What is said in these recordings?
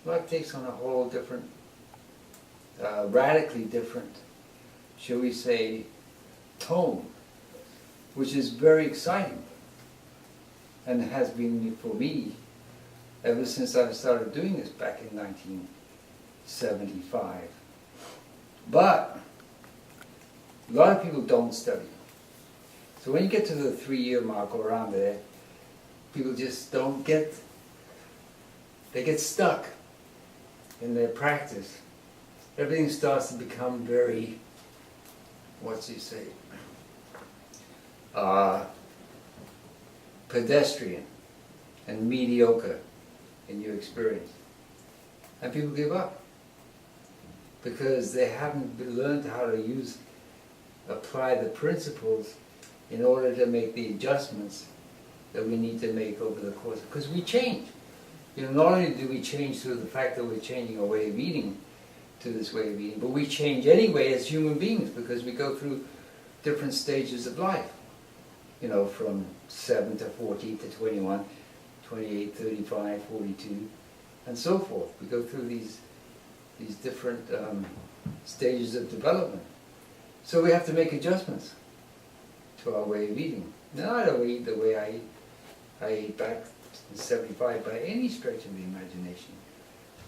life takes on a whole different, radically different, shall we say, tone, which is very exciting, and has been for me ever since I started doing this back in 1975. But a lot of people don't study. So when you get to the 3-year mark or around there, people just don't get, they get stuck in their practice. Everything starts to become very, what's he say, pedestrian and mediocre in your experience. And people give up because they haven't learned how to apply the principles in order to make the adjustments that we need to make over the course. Because we change. You know, not only do we change through the fact that we're changing our way of eating to this way of eating, but we change anyway as human beings because we go through different stages of life. You know, from 7 to 14 to 21, 28, 35, 42, and so forth. We go through these different stages of development. So we have to make adjustments to our way of eating. Now I don't eat the way I ate back in 75 by any stretch of the imagination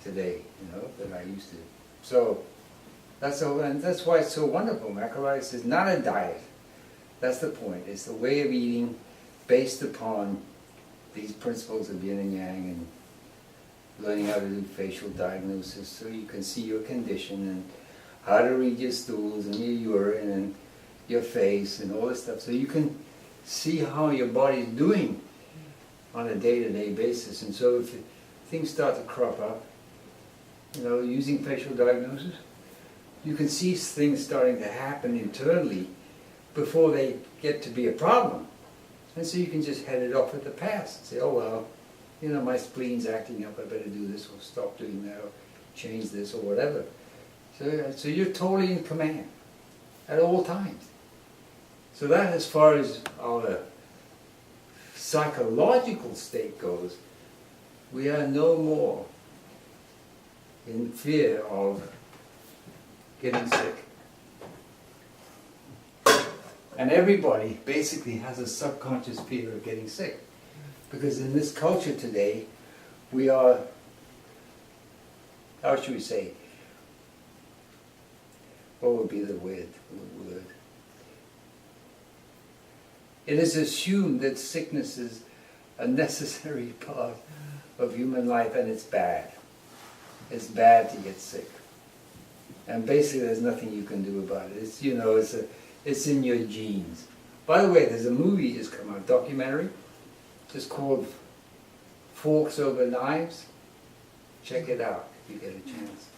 today, you know, that I used to. So that's why it's so wonderful. Macrolitis is not a diet. That's the point. It's the way of eating based upon these principles of yin and yang, and learning how to do facial diagnosis so you can see your condition, and how to read your stools and your urine and your face and all this stuff, so you can see how your body's doing on a day-to-day basis. And so if things start to crop up, you know, using facial diagnosis, you can see things starting to happen internally before they get to be a problem. And so you can just head it off at the pass and say, oh well, you know, my spleen's acting up, I better do this, or stop doing that, or change this, or whatever. So you're totally in command at all times. So that, as far as our psychological state goes, we are no more in fear of getting sick. And everybody basically has a subconscious fear of getting sick. Because in this culture today, we are, how should we say, what would be the word? It is assumed that sickness is a necessary part of human life, and it's bad. It's bad to get sick. And basically there's nothing you can do about it. It's, you know, it's in your genes. By the way, there's a movie that's come out, documentary. It's called Forks Over Knives. Check it out if you get a chance.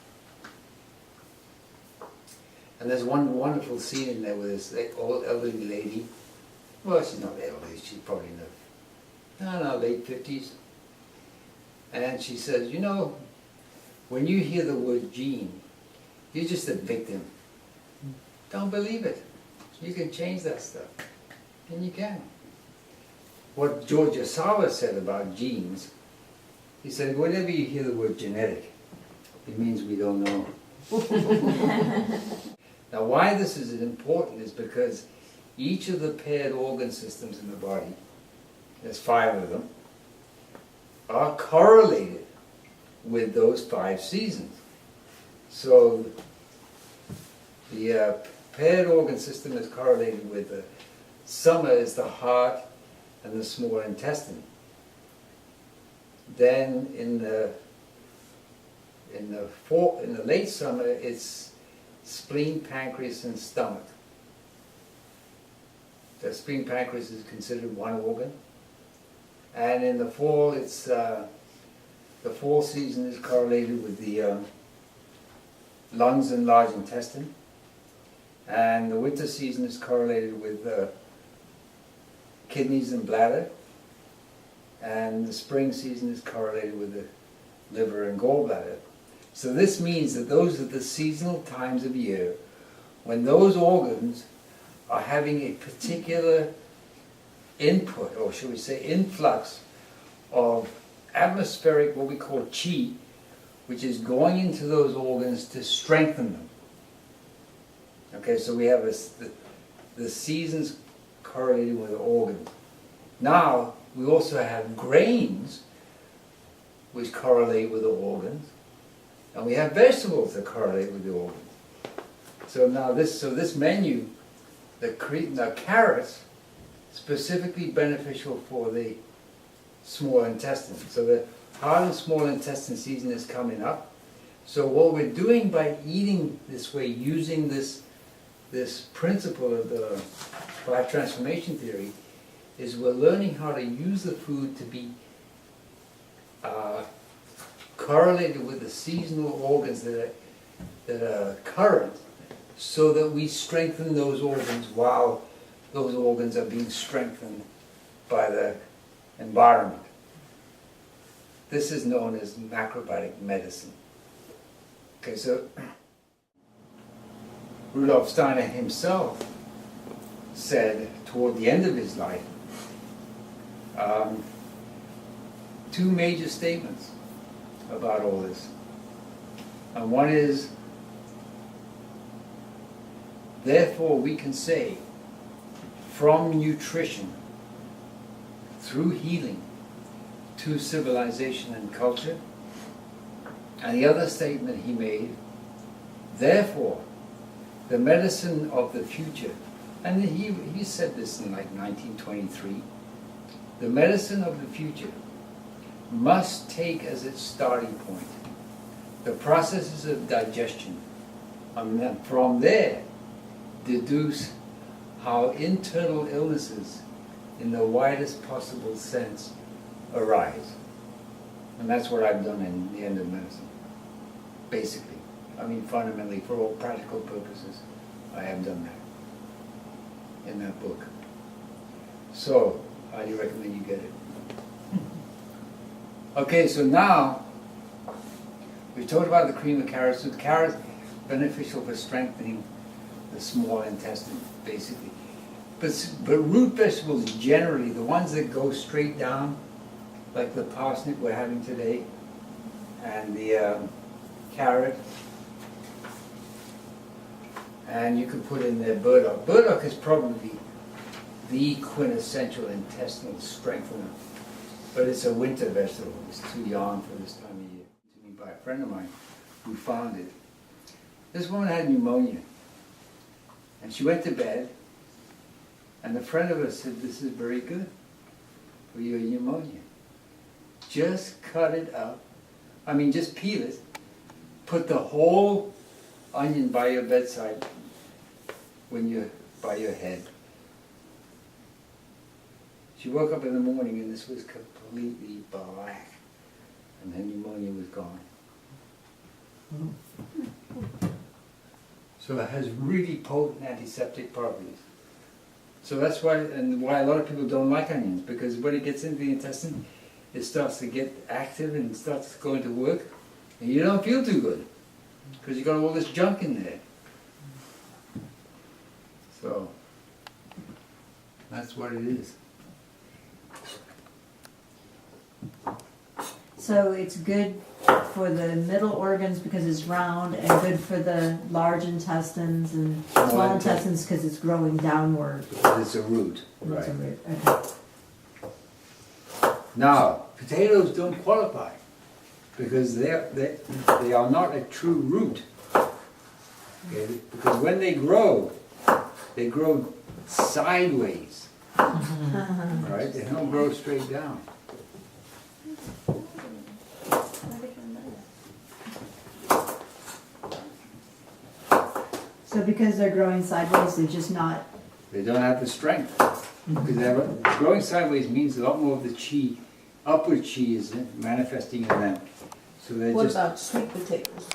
And there's one wonderful scene in there with this old elderly lady. Well, she's not elderly, she's probably in the late 50s. And she says, you know, when you hear the word gene, you're just a victim. Don't believe it. You can change that stuff. And you can. What George Asawa said about genes, he said, whenever you hear the word genetic, it means we don't know. Now why this is important is because each of the paired organ systems in the body, there's 5 of them, are correlated with those 5 seasons. So the paired organ system is correlated with the summer is the heart and the small intestine. Then in the late summer it's spleen, pancreas, and stomach. The spleen, pancreas is considered one organ. And in the fall, it's the fall season is correlated with the lungs and large intestine. And the winter season is correlated with kidneys and bladder. And the spring season is correlated with the liver and gallbladder. So this means that those are the seasonal times of year when those organs are having a particular input, or should we say influx, of atmospheric, what we call chi, which is going into those organs to strengthen them. Okay, so we have the seasons correlated with the organs. Now, we also have grains which correlate with the organs, and we have vegetables that correlate with the organs. So now this menu, the carrots, specifically beneficial for the small intestine. So the hard and small intestine season is coming up. So what we're doing by eating this way, using this principle of the life transformation theory, is we're learning how to use the food to be correlated with the seasonal organs that are current, so that we strengthen those organs while those organs are being strengthened by the environment. This is known as macrobiotic medicine. Okay, so Rudolf Steiner himself said toward the end of his life, two major statements about all this. And one is, therefore we can say, from nutrition, through healing, to civilization and culture. And the other statement he made, therefore, the medicine of the future, and he said this in like 1923, the medicine of the future must take as its starting point the processes of digestion, and then from there deduce how internal illnesses in the widest possible sense arise. And that's what I've done in the end of medicine, basically. I mean, fundamentally, for all practical purposes, I have done that in that book. So, I highly recommend you get it. Okay, so now, we've talked about the cream of carrots. So the carrots beneficial for strengthening the small intestine, basically. But root vegetables generally, the ones that go straight down, like the parsnip we're having today, and the carrot, and you could put in there burdock. Burdock is probably the quintessential intestinal strengthener, but it's a winter vegetable. It's too young for this time of year. To me by a friend of mine who found it. This woman had pneumonia, and she went to bed, and a friend of hers said, this is very good for your pneumonia. Just cut it up. I mean, just peel it. Put the whole onion by your bedside when you're by your head. She woke up in the morning and this was completely black, and her pneumonia was gone. So it has really potent antiseptic properties. So that's why a lot of people don't like onions, because when it gets into the intestine, it starts to get active and starts going to work, and you don't feel too good because you got all this junk in there. So that's what it is. So it's good for the middle organs because it's round, and good for the large intestines and small intestines because it's growing downward. It's a root, right? It's a root. Okay. Now, potatoes don't qualify because they are not a true root. Okay? Because when they grow sideways. Right? They don't grow straight down. So because they're growing sideways, they're just not... They don't have the strength. Because growing sideways means a lot more of the chi, upward chi is manifesting in them. So they're What just... about sweet potatoes?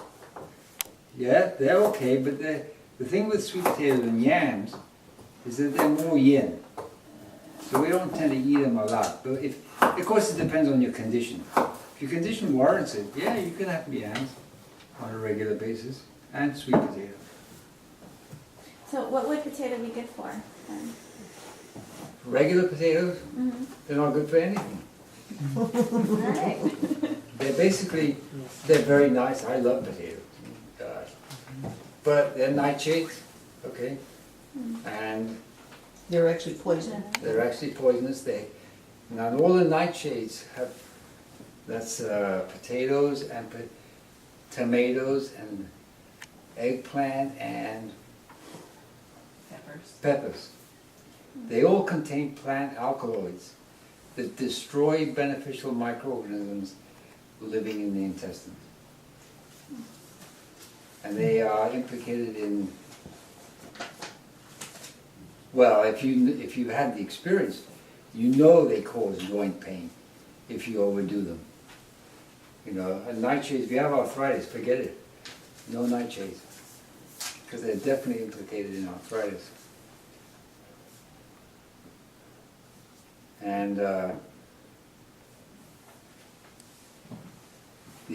Yeah, they're okay, but the thing with sweet potatoes and yams is that they're more yin. So we don't tend to eat them a lot. But of course it depends on your condition. If your condition warrants it, yeah, you can have yams on a regular basis, and sweet potatoes. So what would potato be good for then? Regular potatoes, Mm-hmm. they're not good for anything. Alright. They're very nice. I love potatoes. Gosh. But they're nightshades, okay? And They're actually poison. they're actually poisonous. Now all the nightshades have, that's potatoes and tomatoes and eggplant and peppers. They all contain plant alkaloids that destroy beneficial microorganisms living in the intestines. And they are implicated in, well, if you had the experience, you know they cause joint pain if you overdo them. You know, and nightshades, if you have arthritis, forget it. No nightshades, because they're definitely implicated in arthritis. And the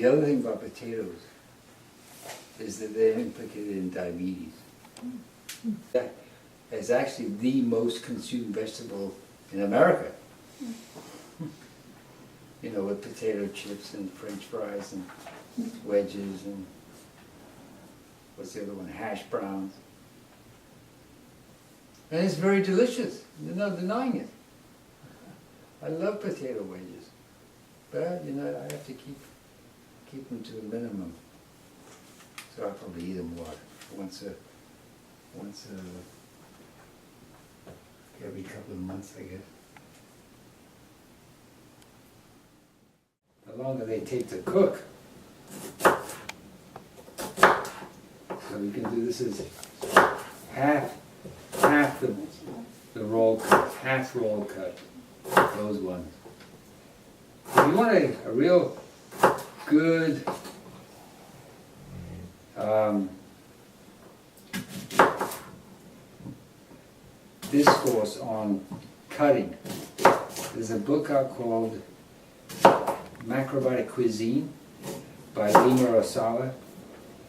other thing about potatoes is that they're implicated in diabetes. That is actually the most consumed vegetable in America. You know, with potato chips and French fries and wedges and what's the other one? Hash browns. And it's very delicious. There's no denying it. I love potato wedges, but you know, I have to keep them to a minimum. So I'll probably eat them once every couple of months, I guess. The longer they take to cook, so we can do this as half the roll cut, half roll cut. Those ones. If you want a real good discourse on cutting, there's a book out called Macrobiotic Cuisine by Lima Rosala.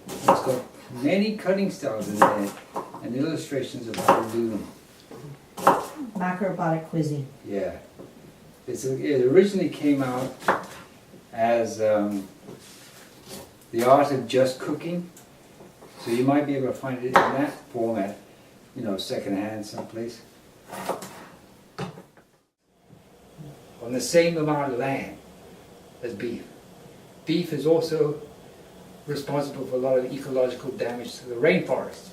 It's got many cutting styles in there and illustrations of how to do them. Macrobiotic cuisine. Yeah. It originally came out as the art of just cooking. So you might be able to find it in that format, you know, secondhand someplace. On the same amount of land as beef. Beef is also responsible for a lot of ecological damage to the rainforest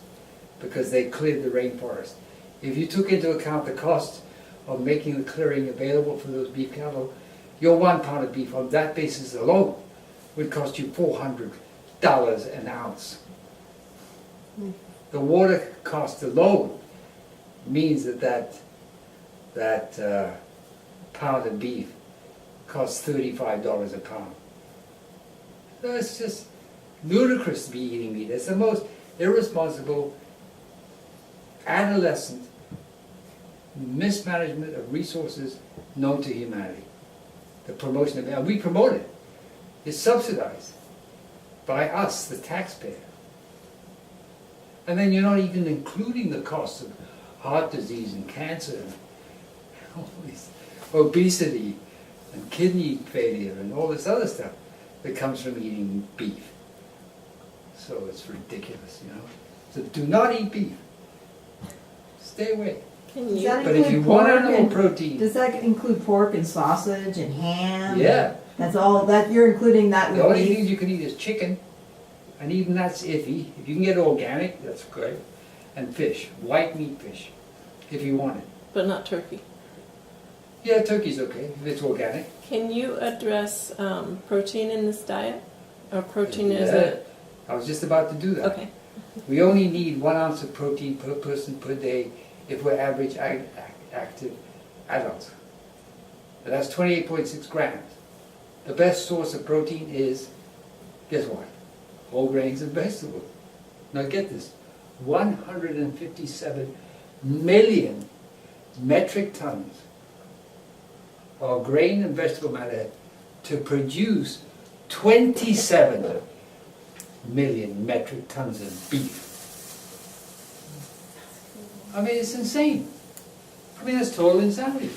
because they cleared the rainforest. If you took into account the cost of making the clearing available for those beef cattle, your 1 pound of beef on that basis alone would cost you $400 an ounce. The water cost alone means that pound of beef costs $35 a pound. So it's just ludicrous to be eating meat. It's the most irresponsible, adolescent mismanagement of resources known to humanity. The promotion of, and we promote it. It's subsidized by us, the taxpayer. And then you're not even including the costs of heart disease and cancer and all this obesity and kidney failure and all this other stuff that comes from eating beef. So it's ridiculous, you know. So do not eat beef. Stay away. Can you? That But if you include want pork animal and- protein, Does that include pork and sausage and ham? yeah. That's all, that you're including that The with only beef? things you can eat is chicken, and even that's iffy. If you can get organic, that's great. And fish, white meat fish, if you want it. But not turkey. Yeah, turkey's okay, if it's organic. Can you address protein in this diet? Or protein is Yeah. a... I was just about to do that. Okay. We only need 1 ounce of protein per person per day if we're average active adults. And that's 28.6 grams. The best source of protein is, guess what? Whole grains and vegetables. Now get this, 157 million metric tons of grain and vegetable matter to produce 27 million metric tons of beef. I mean, it's insane. I mean, that's total insanity.